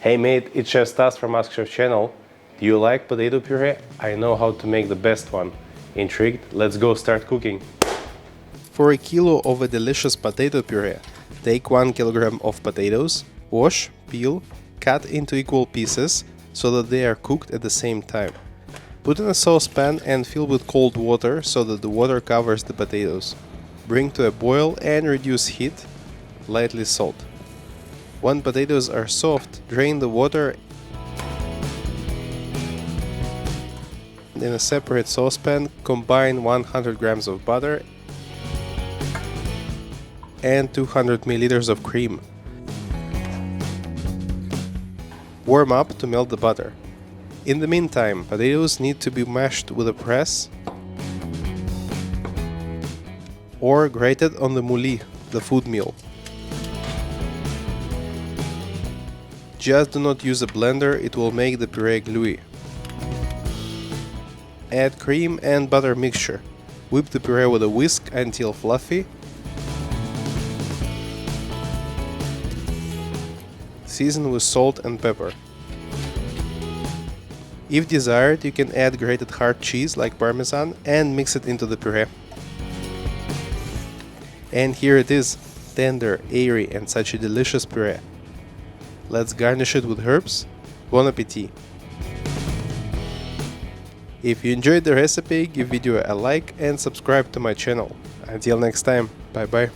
Hey mate, it's Chef Stas from Ask Chef channel. Do you like potato puree? I know how to make the best one. Intrigued? Let's go start cooking. For a kilo of a delicious potato puree, take 1 kilogram of potatoes, wash, peel, cut into equal pieces so that they are cooked at the same time. Put in a saucepan and fill with cold water so that the water covers the potatoes. Bring to a boil and reduce heat. Lightly salt. When potatoes are soft, drain the water. In a separate saucepan, combine 100 grams of butter and 200 milliliters of cream. Warm up to melt the butter. In the meantime, potatoes need to be mashed with a press or grated on the mouli, the food mill. Just do not use a blender, it will make the puree gluey. Add cream and butter mixture. Whip the puree with a whisk until fluffy. Season with salt and pepper. If desired, you can add grated hard cheese like Parmesan and mix it into the puree. And here it is, tender, airy and such a delicious puree. Let's garnish it with herbs. Bon appetit! If you enjoyed the recipe, give video a like and subscribe to my channel. Until next time, bye bye.